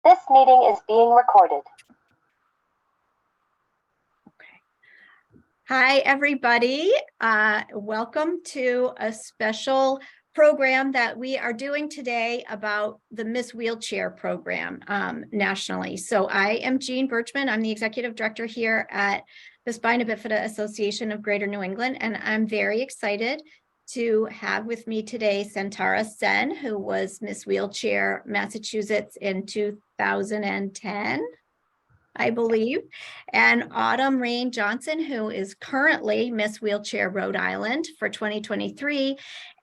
This meeting is being recorded. Hi, everybody. Welcome to a special program that we are doing today about the Miss Wheelchair program nationally. So I am Jean Birchman. I'm the executive director here at the Spina Bifida Association of Greater New England, and I'm very excited to have with me today Santara Sen, who was Miss Wheelchair Massachusetts in 2010. I believe, and Autumn Rain Johnson, who is currently Miss Wheelchair Rhode Island for 2023,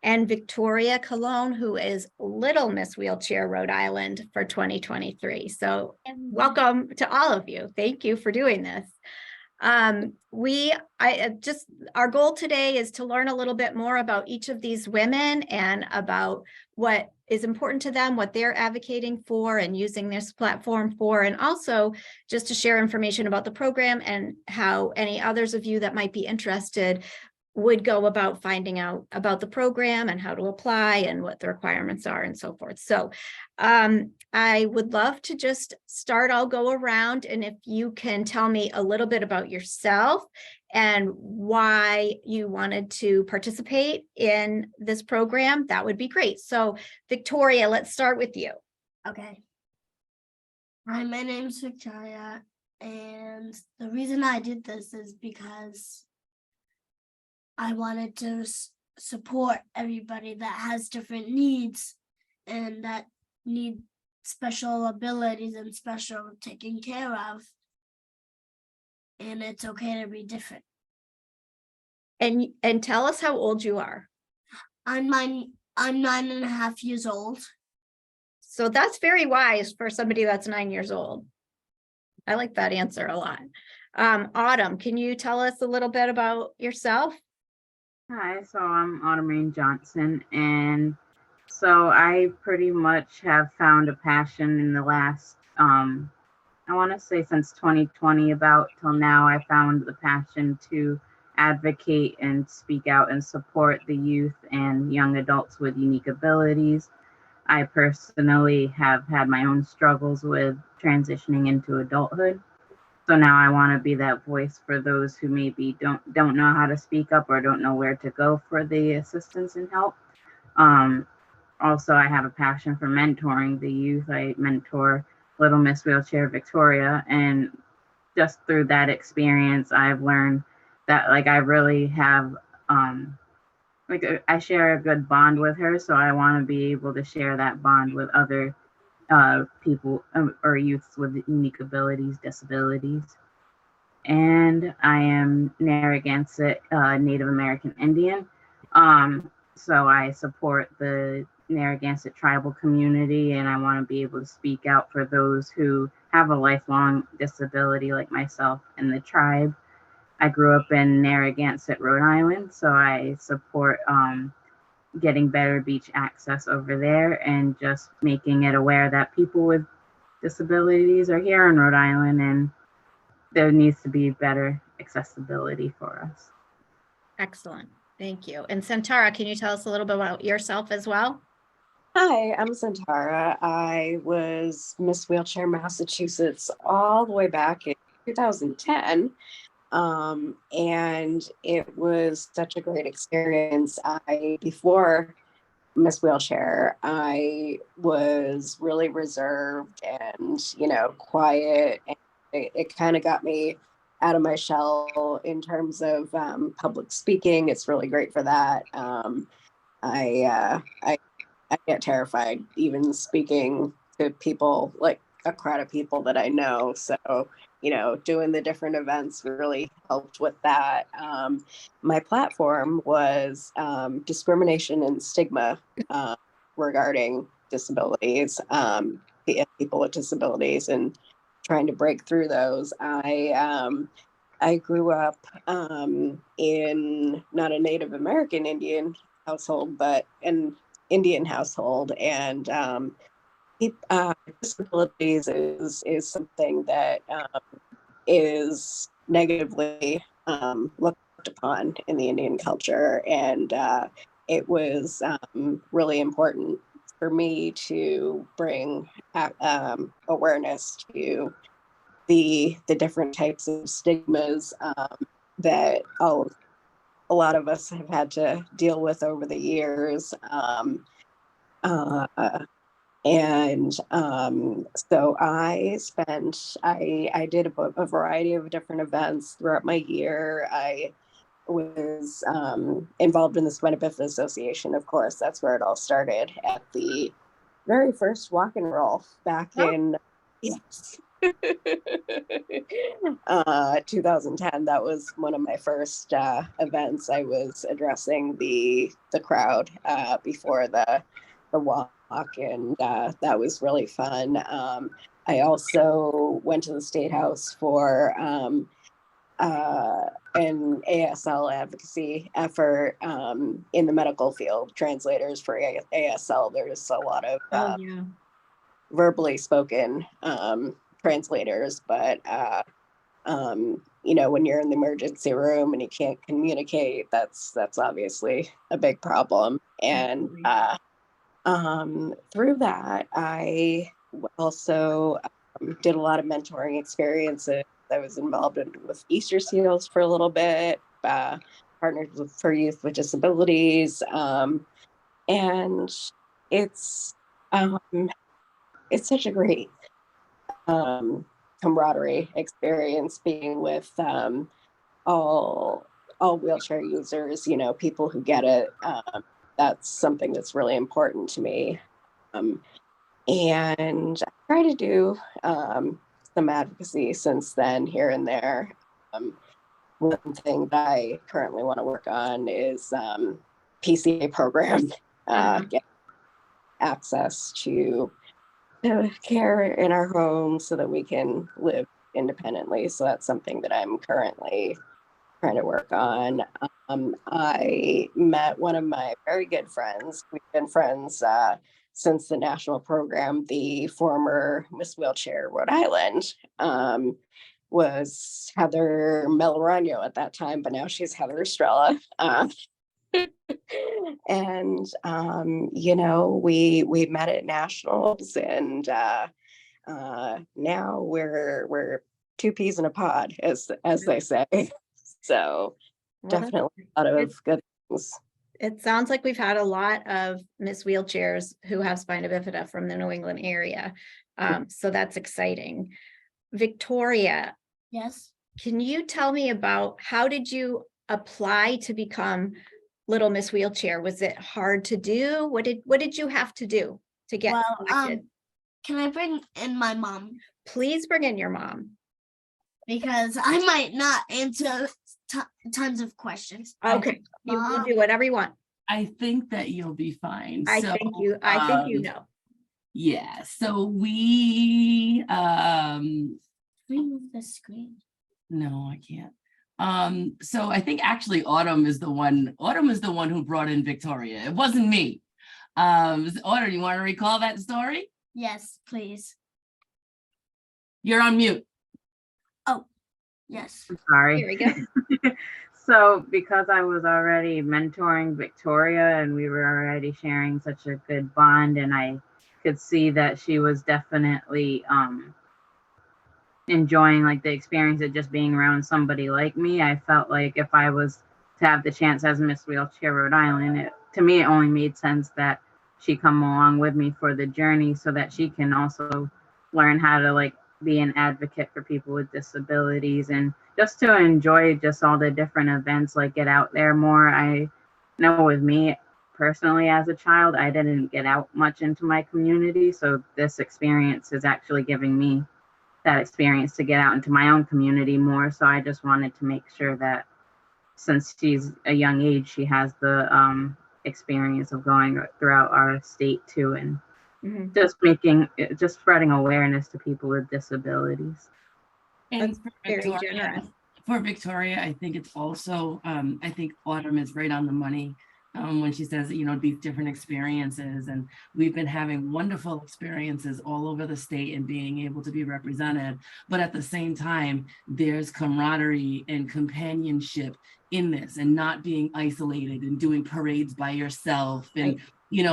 and Victoria Colon, who is Little Miss Wheelchair Rhode Island for 2023. So welcome to all of you. Thank you for doing this. Our goal today is to learn a little bit more about each of these women and about what is important to them, what they're advocating for and using this platform for, and also just to share information about the program and how any others of you that might be interested would go about finding out about the program and how to apply and what the requirements are and so forth. So I would love to just start. I'll go around, and if you can tell me a little bit about yourself and why you wanted to participate in this program, that would be great. So Victoria, let's start with you. Okay. Hi, my name's Victoria, and the reason I did this is because I wanted to support everybody that has different needs and that need special abilities and special taken care of. And it's okay to be different. And tell us how old you are. I'm 9.5 years old. So that's very wise for somebody that's 9 years old. I like that answer a lot. Autumn, can you tell us a little bit about yourself? Hi, so I'm Autumn Rain Johnson, and so I pretty much have found a passion in the last, I want to say since 2020 about till now, I found the passion to advocate and speak out and support the youth and young adults with unique abilities. I personally have had my own struggles with transitioning into adulthood. So now I want to be that voice for those who maybe don't know how to speak up or don't know where to go for the assistance and help. Also, I have a passion for mentoring the youth. I mentor Little Miss Wheelchair Victoria, and just through that experience, I've learned that I really have I share a good bond with her. So I want to be able to share that bond with other people or youths with unique abilities, disabilities. And I am Narragansett Native American Indian. So I support the Narragansett tribal community, and I want to be able to speak out for those who have a lifelong disability like myself in the tribe. I grew up in Narragansett, Rhode Island, so I support getting better beach access over there and just making it aware that people with disabilities are here in Rhode Island and there needs to be better accessibility for us. Excellent. Thank you. And Santara, can you tell us a little bit about yourself as well? Hi, I'm Santara. I was Miss Wheelchair Massachusetts all the way back in 2010. And it was such a great experience. Before Miss Wheelchair, I was really reserved and, quiet. And it kind of got me out of my shell in terms of public speaking. It's really great for that. I get terrified even speaking to people, like a crowd of people that I know. So, doing the different events really helped with that. My platform was discrimination and stigma regarding disabilities, people with disabilities, and trying to break through those. I grew up in not a Native American Indian household, but an Indian household, and disabilities is something that is negatively looked upon in the Indian culture, and it was really important for me to bring awareness to the different types of stigmas that a lot of us have had to deal with over the years. So I did a variety of different events throughout my year. I was involved in the Spina Bifida Association, of course. That's where it all started, at the very first walk and roll back in, yes, 2010. That was one of my first events. I was addressing the crowd before the walk, and that was really fun. I also went to the State House for an ASL advocacy effort in the medical field, translators for ASL. There's a lot of verbally spoken translators, but when you're in the emergency room and you can't communicate, that's obviously a big problem. And through that, I also did a lot of mentoring experiences. I was involved with Easter Seals for a little bit, partnered for youth with disabilities, and it's such a great camaraderie experience being with all wheelchair users. People who get it. That's something that's really important to me, and I try to do some advocacy since then, here and there. One thing that I currently want to work on is PCA program, get access to care in our homes so that we can live independently. So that's something that I'm currently trying to work on. I met one of my very good friends. We've been friends since the national program. The former Miss Wheelchair Rhode Island was Heather Melarano at that time, but now she's Heather Estrella. And we met at nationals, and now we're two peas in a pod, as they say. So definitely a lot of good things. It sounds like we've had a lot of Miss Wheelchairs who have spina bifida from the New England area. So that's exciting. Victoria. Yes. Can you tell me about, how did you apply to become Little Miss Wheelchair? Was it hard to do? What did you have to do to get selected? Can I bring in my mom? Please bring in your mom. Because I might not answer tons of questions. Okay, you can do whatever you want. I think that you'll be fine. I think you know. Yeah. So we Remove the screen. No, I can't. So I think actually Autumn is the one who brought in Victoria. It wasn't me. Autumn, you want to recall that story? Yes, please. You're on mute. Oh, yes. I'm sorry. Here we go. So because I was already mentoring Victoria and we were already sharing such a good bond, and I could see that she was definitely enjoying like the experience of just being around somebody like me, I felt like if I was to have the chance as Miss Wheelchair Rhode Island, to me it only made sense that she come along with me for the journey so that she can also learn how to like be an advocate for people with disabilities and just to enjoy just all the different events, like get out there more. I know with me personally as a child, I didn't get out much into my community, so this experience is actually giving me that experience to get out into my own community more. So I just wanted to make sure that since she's a young age, she has the experience of going throughout our state too, and just spreading awareness to people with disabilities. And For Victoria, I think it's also, I think Autumn is right on the money when she says, these different experiences. And we've been having wonderful experiences all over the state and being able to be represented. But at the same time, there's camaraderie and companionship in this, and not being isolated and doing parades by yourself and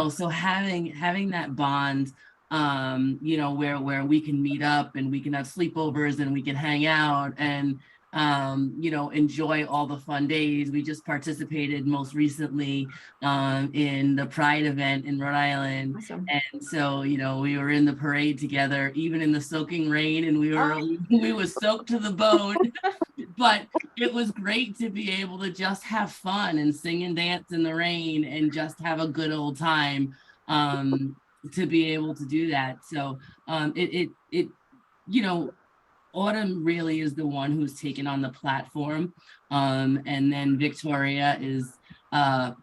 so having that bond, where we can meet up and we can have sleepovers and we can hang out and enjoy all the fun days. We just participated most recently in the Pride event in Rhode Island. Awesome. And so, we were in the parade together, even in the soaking rain, and we were soaked to the bone. But it was great to be able to just have fun and sing and dance in the rain and just have a good old time, to be able to do that. So Autumn really is the one who's taken on the platform. And then Victoria is, I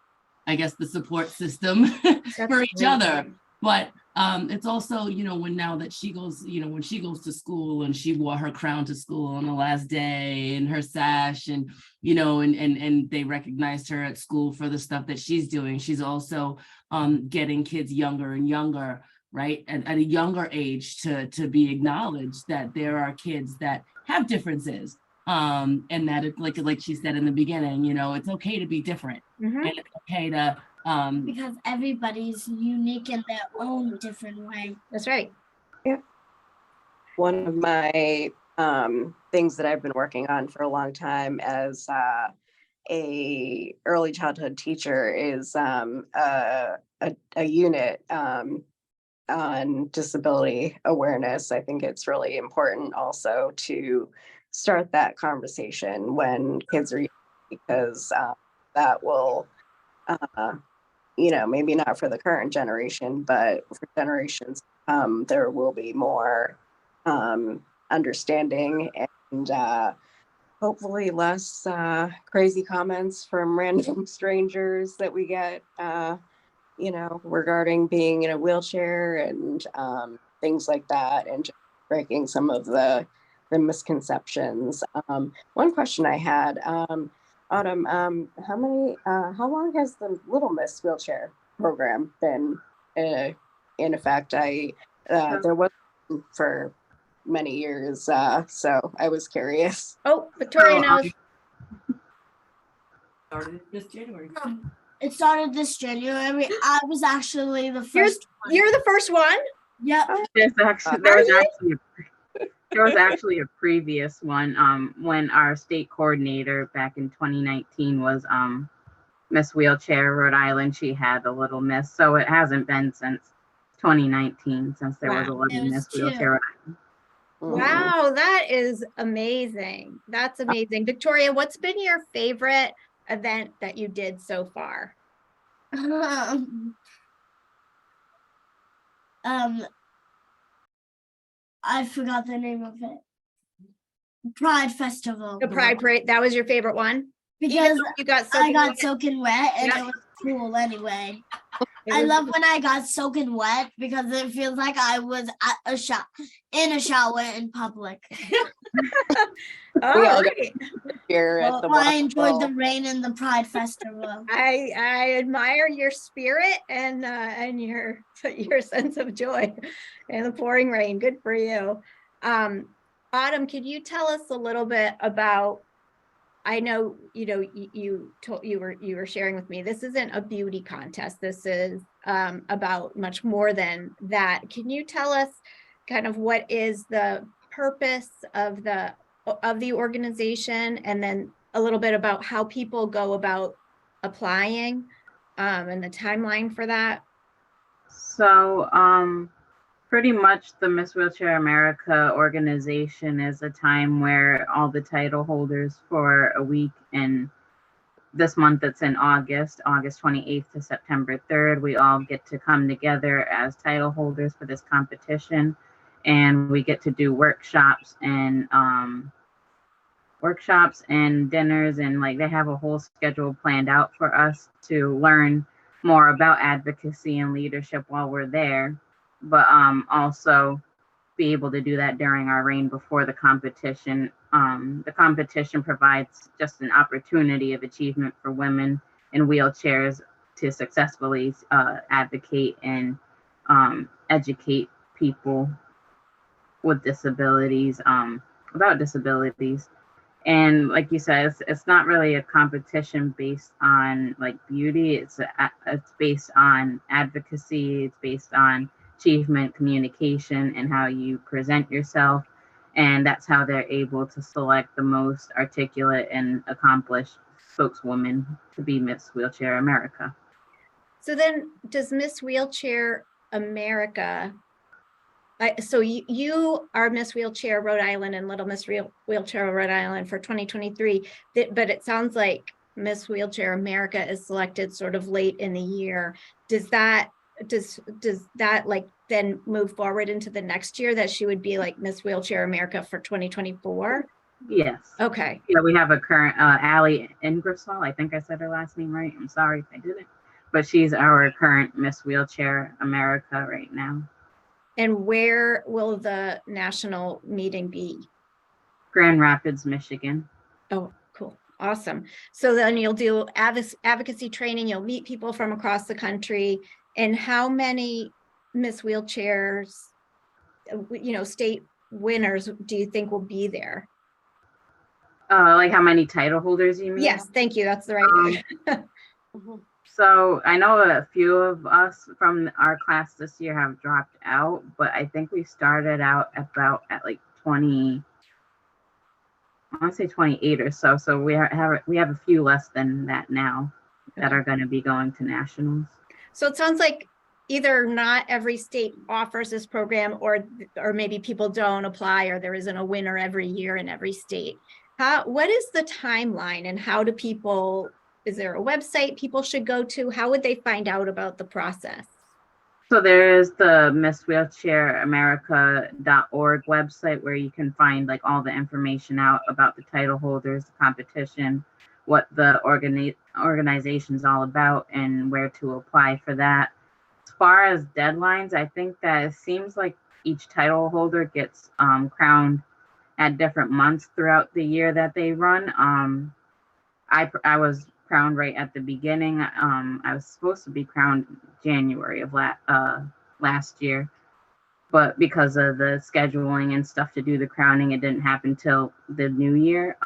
guess, the support system for each other. But it's also, now that she goes, when she goes to school and she wore her crown to school on the last day and her sash and, and they recognized her at school for the stuff that she's doing. She's also getting kids younger and younger, right? At a younger age to be acknowledged that there are kids that have differences. And that it's like she said in the beginning, it's okay to be different. Mhm. And it's okay to Because everybody's unique in their own different way. That's right. One of my things that I've been working on for a long time as a early childhood teacher is a unit on disability awareness. I think it's really important also to start that conversation when kids are young, because that will maybe not for the current generation, but for generations to come, there will be more understanding and hopefully less crazy comments from random strangers that we get, regarding being in a wheelchair and things like that, and just breaking some of the misconceptions. One question I had, Autumn, how long has the Little Miss wheelchair program been in effect? There was for many years, so I was curious. Oh, Victoria knows. started this January. It started this January. I was actually the first one. You're the first one? Yep. There was actually a previous one when our state coordinator back in 2019 was Miss Wheelchair Rhode Island. She had the Little Miss, so it hasn't been since 2019 since there was a Wow. Little There was Miss two. Wheelchair Rhode Island. Wow, that is amazing. That's amazing. Victoria, what's been your favorite event that you did so far? I forgot the name of it. Pride Festival. The Pride Parade, that was your favorite one? Even Because though you got I soaking got wet? soaking wet and Yeah. it was cool anyway. It I was- love when I got soaking wet because it feels like I was at in a shower in public. All We all right. Here Well, at the I enjoyed the waterfall. rain and the Pride Festival. I admire your spirit and your sense of joy and the pouring rain. Good for you. Autumn, could you tell us a little bit about, I know, you were sharing with me, this isn't a beauty contest. This is about much more than that. Can you tell us kind of what is the purpose of the organization, and then a little bit about how people go about applying and the timeline for that? So pretty much the Miss Wheelchair America organization is a time where all the title holders for a week, and this month it's in August 28th to September 3rd, we all get to come together as title holders for this competition, and we get to do workshops and dinners, and like they have a whole schedule planned out for us to learn more about advocacy and leadership while we're there, but also be able to do that during our reign before the competition. The competition provides just an opportunity of achievement for women in wheelchairs to successfully advocate and educate people with disabilities about disabilities. And like you said, it's not really a competition based on like beauty. It's based on advocacy. It's based on achievement, communication, and how you present yourself. And that's how they're able to select the most articulate and accomplished spokeswoman to be Miss Wheelchair America. So then does Miss Wheelchair America, so you are Miss Wheelchair Rhode Island and Little Miss Wheelchair Rhode Island for 2023, but it sounds like Miss Wheelchair America is selected sort of late in the year. Does that like then move forward into the next year that she would be like Miss Wheelchair America for 2024? Yes. Okay. Yeah, we have a current Allie Ingersoll. I think I said her last name right. I'm sorry if I didn't. But she's our current Miss Wheelchair America right now. And where will the national meeting be? Grand Rapids, Michigan. Oh, cool. Awesome. So then you'll do advocacy training. You'll meet people from across the country. And how many Miss Wheelchairs, state winners do you think will be there? Like how many title holders you mean? Yes, thank you. That's the right word. So I know a few of us from our class this year have dropped out, but I think we started out at like 20, I want to say 28 or so. So we have a few less than that now that are going to be going to nationals. So it sounds like either not every state offers this program, or maybe people don't apply, or there isn't a winner every year in every state. What is the timeline, and how do people? Is there a website people should go to? How would they find out about the process? So there is the MissWheelchairAmerica.org website where you can find like all the information out about the title holders, the competition, what the organization's all about, and where to apply for that. As far as deadlines, I think that it seems like each title holder gets crowned at different months throughout the year that they run. I was crowned right at the beginning. I was supposed to be crowned January of last year, but because of the scheduling and stuff to do the crowning, it didn't happen till the new year.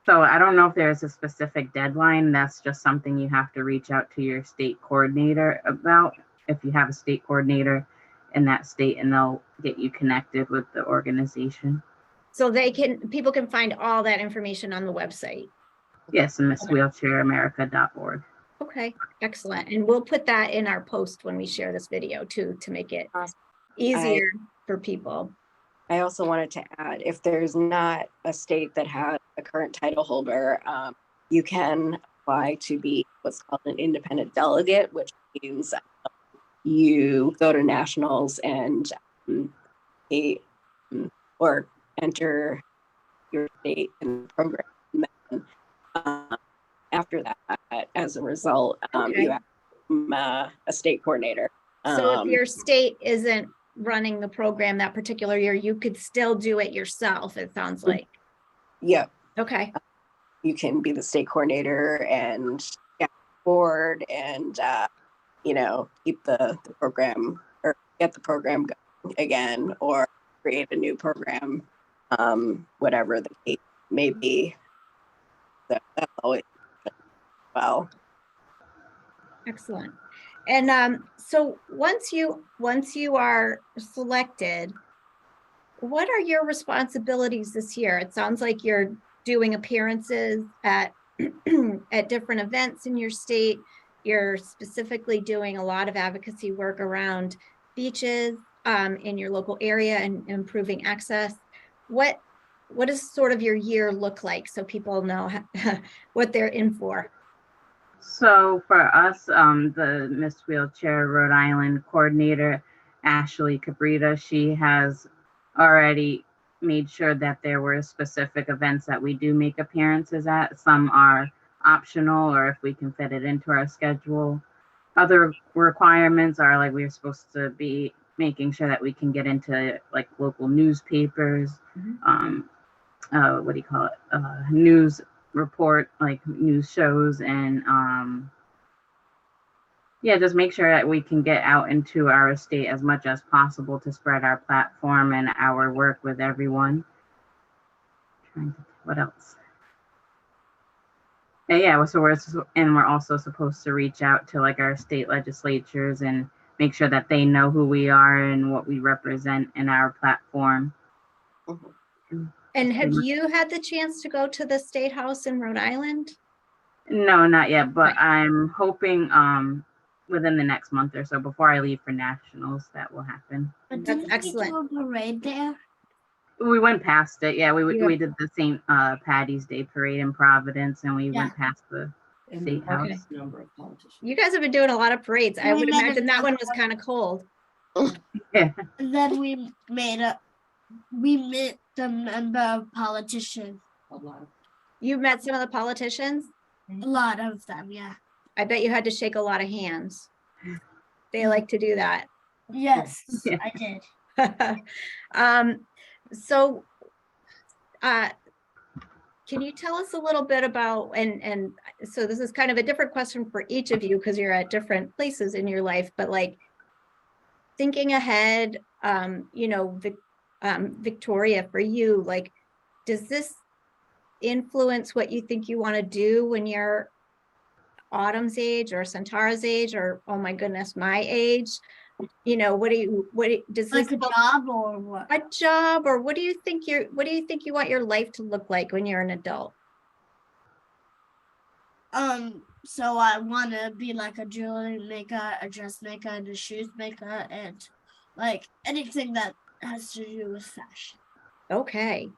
So I don't know if there's a specific deadline. That's just something you have to reach out to your state coordinator about, if you have a state coordinator in that state, and they'll get you connected with the organization. So people can find all that information on the website. Yes, MissWheelchairAmerica.org. Okay, excellent. And we'll put that in our post when we share this video too, to make it easier for people. I also wanted to add, if there's not a state that has a current title holder, you can apply to be what's called an independent delegate, which means you go to nationals and or enter your state in the program. And then, after that, as a result, you have a state coordinator. So if your state isn't running the program that particular year, you could still do it yourself, it sounds like. Yeah. Okay. You can be the state coordinator and board and keep the program, or get the program going again, or create a new program, whatever the case may be. That's always well. Excellent. And so once you are selected, what are your responsibilities this year? It sounds like you're doing appearances at at different events in your state. You're specifically doing a lot of advocacy work around beaches in your local area and improving access. What does sort of your year look like, so people know what they're in for? So for us, the Miss Wheelchair Rhode Island coordinator, Ashley Cabrita, she has already made sure that there were specific events that we do make appearances at. Some are optional, or if we can fit it into our schedule. Other requirements are like we're supposed to be making sure that we can get into like local newspapers, news report, like news shows, and just make sure that we can get out into our state as much as possible to spread our platform and our work with everyone. Trying to what else? Yeah, so we're also supposed to reach out to like our state legislatures and make sure that they know who we are and what we represent in our platform. Mhm. And have you had the chance to go to the State House in Rhode Island? No, not yet, but Right. I'm hoping within the next month or so before I leave for nationals that will happen. But That's didn't we do excellent. a parade there? We went past it. Yeah, You we did the same Patty's Day parade in Providence, and we Yeah. went past the And State the House. number of politicians. You guys have been doing a lot of parades. I We would met imagine that one another was one. kind of cold. Yeah. And then we met the member politician. A lot of You met some of the politicians? A lot of them, yeah. I bet you had to shake a lot of hands. They like to do that. Yes, Yeah. I did. So, can you tell us a little bit about, and so this is kind of a different question for each of you because you're at different places in your life, but like thinking ahead, Victoria, for you, like, does this influence what you think you want to do when you're Autumn's age or Centara's age, or, oh my goodness, my age? Does this Like a job or what? a job, or what do you think you want your life to look like when you're an adult? So I want to be like a jewelry maker, a dressmaker, and a shoes maker, and like anything that has to do with fashion. Okay.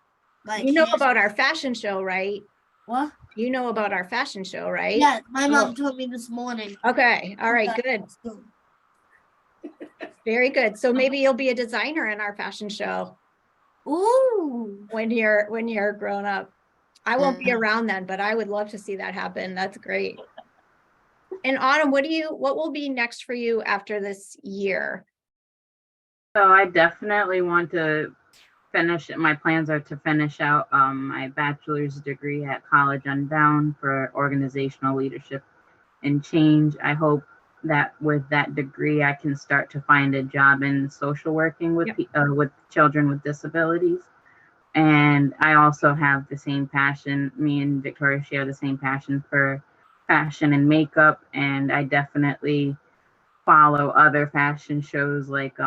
Like You know hair- about our fashion show, right? what? You know about our fashion show, right? Yeah, my mom Oh. told me this morning. Okay. All right. Good. Very good. So maybe you'll be a designer in our fashion show Ooh. when you're grown up. I won't be Mhm. around then, but I would love to see that happen. That's great. And Autumn, what will be next for you after this year? So I definitely want to my plans are to finish out my bachelor's degree at College Unbound for organizational leadership and change. I hope that with that degree, I can start to find a job in social working with with children with disabilities. And I also have the same passion. Me and Victoria share the same passion for fashion and makeup, and I definitely follow other fashion shows like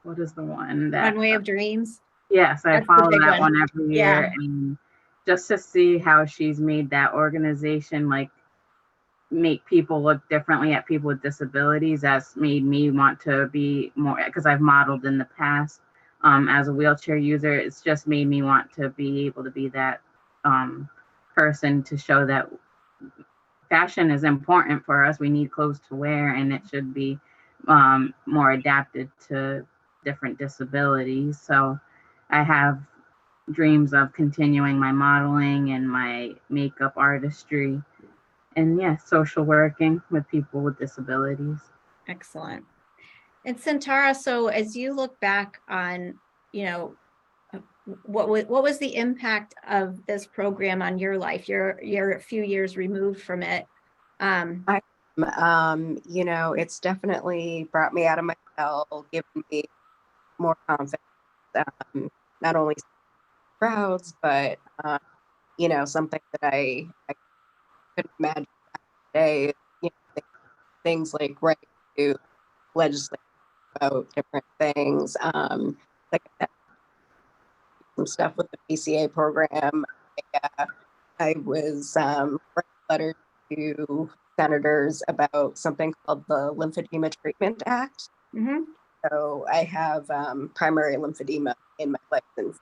what is the one that Runway of Dreams? yes, I That's the follow big that one. one every Yeah. year, and just to see how she's made that organization like make people look differently at people with disabilities, that's made me want to be more, because I've modeled in the past as a wheelchair user. It's just made me want to be able to be that person to show that fashion is important for us. We need clothes to wear, and it should be more adapted to different disabilities. So I have dreams of continuing my modeling and my makeup artistry, and social working with people with disabilities. Excellent. And Centara, so as you look back on, what was the impact of this program on your life? You're a few years removed from it. It's definitely brought me out of my shell, given me more confidence, not only crowds, but something that I couldn't imagine today. Things like writing to legislate about different things, like some stuff with the PCA program. I was writing letters to senators about something called the Lymphedema Treatment Act. Mm-hmm. So I have primary lymphedema in my license,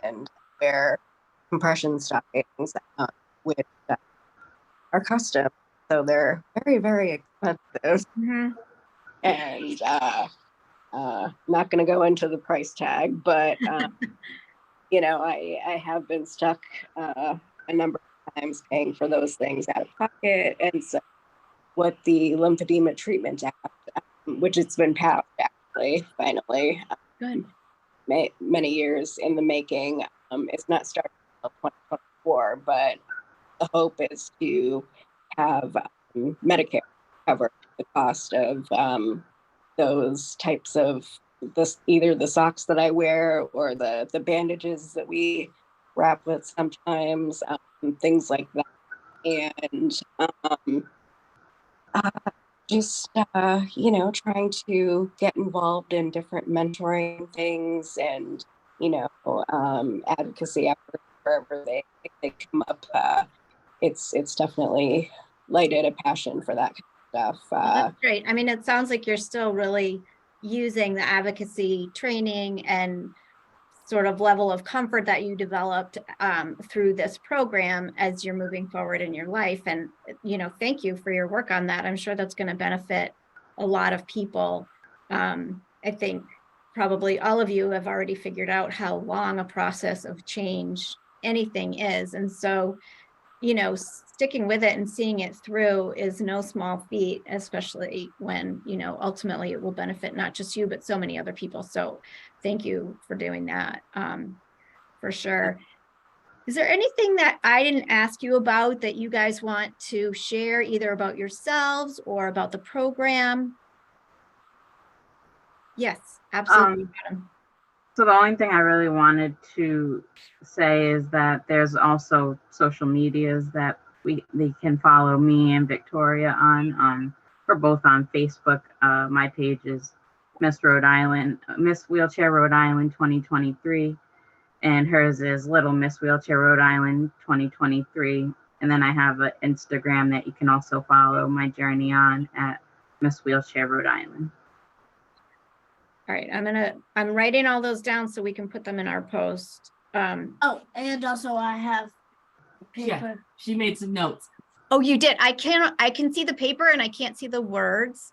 and wear compression stockings, which are custom. So they're very, very expensive. Mm-hmm. And not going to go into the price tag, but I have been stuck a number of times paying for those things out of pocket. And so what the Lymphedema Treatment Act, which it's been passed actually, finally, Good. Many years in the making. It's not starting until 2024, but the hope is to have Medicare cover the cost of those types of either the socks that I wear or the bandages that we wrap-ups sometimes, things like that. And just, trying to get involved in different mentoring things and, advocacy efforts wherever they come up. It's definitely lighted a passion for that kind of stuff. That's great. I mean, it sounds like you're still really using the advocacy training and sort of level of comfort that you developed through this program as you're moving forward in your life. And, thank you for your work on that. I'm sure that's going to benefit a lot of people. I think probably all of you have already figured out how long a process of change anything is. And so, sticking with it and seeing it through is no small feat, especially when, ultimately it will benefit not just you, but so many other people. So thank you for doing that, for sure. Is there anything that I didn't ask you about that you guys want to share, either about yourselves or about the program? Yes, absolutely. Madam. So the only thing I really wanted to say is that there's also social medias that they can follow me and Victoria on. We're both on Facebook. My page is Miss Wheelchair Rhode Island 2023, and hers is Little Miss Wheelchair Rhode Island 2023. And then I have an Instagram that you can also follow my journey on at Miss Wheelchair Rhode Island. All right, I'm writing all those down so we can put them in our post. Oh, and also I have paper. Yeah, she made some notes. Oh, you did. I can see the paper and I can't see the words.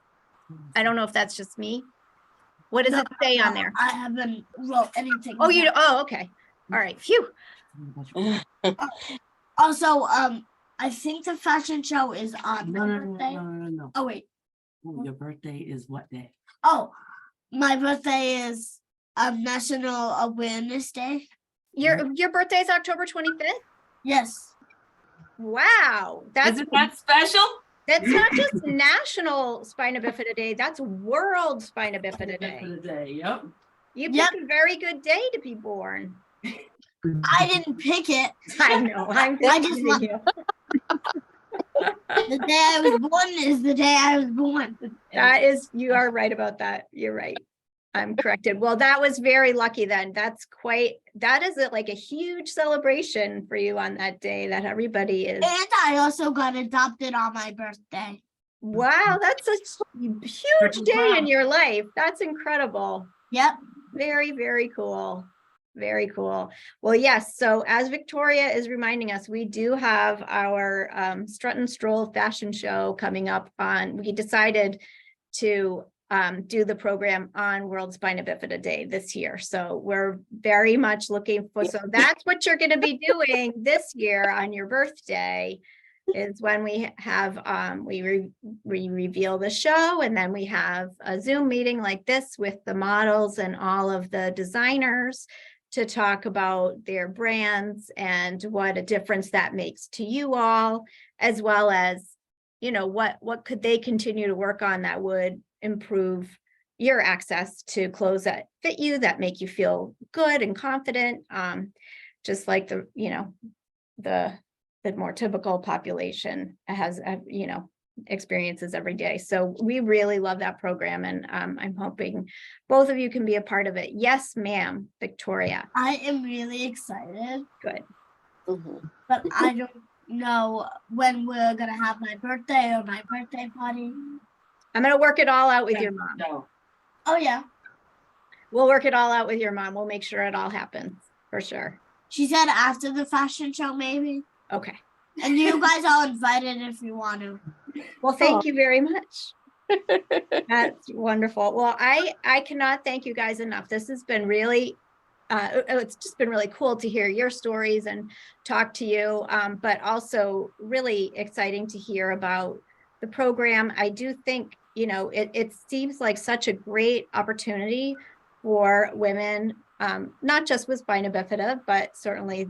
I don't know if that's just me. What does it say on there? I haven't wrote anything. Oh, okay. All right. Phew. Also, I think the fashion show is on my birthday. No. Oh, wait. Your birthday is what day? Oh, my birthday is National Awareness Day. Your birthday is October 25th? Yes. Wow. Isn't that special? That's not just National Spina Bifida Day, that's World Spina Bifida Day. Yep. You picked a very good day to be born. I didn't pick it. I know. I just want you. The day I was born is the day I was born. You are right about that. You're right. I'm corrected. Well, that was very lucky then. That is like a huge celebration for you on that day that everybody is. And I also got adopted on my birthday. Wow, that's a huge day in your life. That's incredible. Yep. Very, very cool. Very cool. Well, yes. So as Victoria is reminding us, we do have our Strut and Stroll fashion show coming up we decided to do the program on World Spina Bifida Day this year. So we're very much looking for, so that's what you're going to be doing this year on your birthday, is when we have, we reveal the show, and then we have a Zoom meeting like this with the models and all of the designers to talk about their brands and what a difference that makes to you all, as well as, what could they continue to work on that would improve your access to clothes that fit you, that make you feel good and confident, just like the more typical population has, experiences every day. So we really love that program, and I'm hoping both of you can be a part of it. Yes, ma'am, Victoria. I am really excited. Good. Mm-hmm. But I don't know when we're gonna have my birthday or my birthday party. I'm gonna work it all out with your mom. No. Oh yeah. We'll work it all out with your mom. We'll make sure it all happens for sure. She said after the fashion show, maybe. Okay. And you guys are invited if you want to. Well, thank you very much. That's wonderful. Well, I cannot thank you guys enough. This has been really, it's just been really cool to hear your stories and talk to you, but also really exciting to hear about the program. I do think, it seems like such a great opportunity for women, not just with spina bifida, but certainly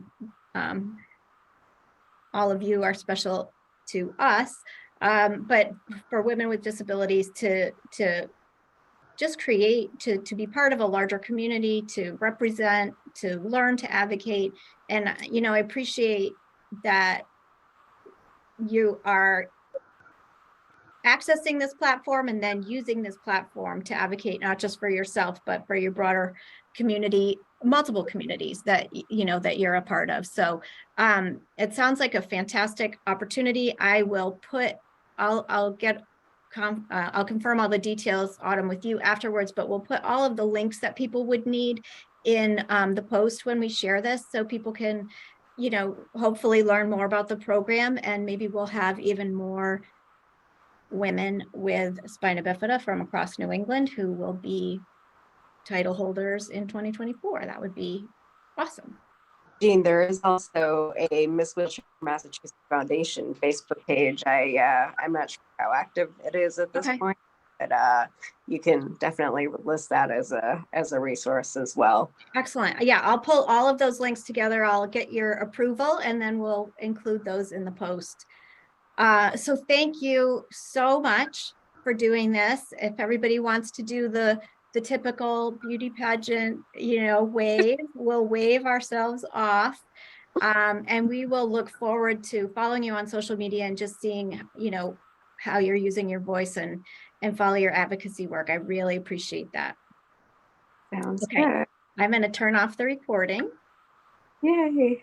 all of you are special to us, but for women with disabilities to just create, to be part of a larger community, to represent, to learn, to advocate. And, you know, I appreciate that you are accessing this platform and then using this platform to advocate not just for yourself, but for your broader community, multiple communities that, you know, that you're a part of. So it sounds like a fantastic opportunity. I will put, I'll confirm all the details, Autumn, with you afterwards, but we'll put all of the links that people would need in the post when we share this, so people can, you know, hopefully learn more about the program, and maybe we'll have even more women with spina bifida from across New England who will be title holders in 2024. That would be awesome. Jean, there is also a Miss Wheelchair Massachusetts Foundation Facebook page. I'm not sure how active it is at this Okay. point, but you can definitely list that as a resource as well. Excellent. Yeah, I'll pull all of those links together. I'll get your approval and then we'll include those in the post. So thank you so much for doing this. If everybody wants to do the typical beauty pageant, you know, wave, we'll wave ourselves off. And we will look forward to following you on social media and just seeing, you know, how you're using your voice and follow your advocacy work. I really appreciate that. Sounds Okay. good. I'm going to turn off the recording. Yay.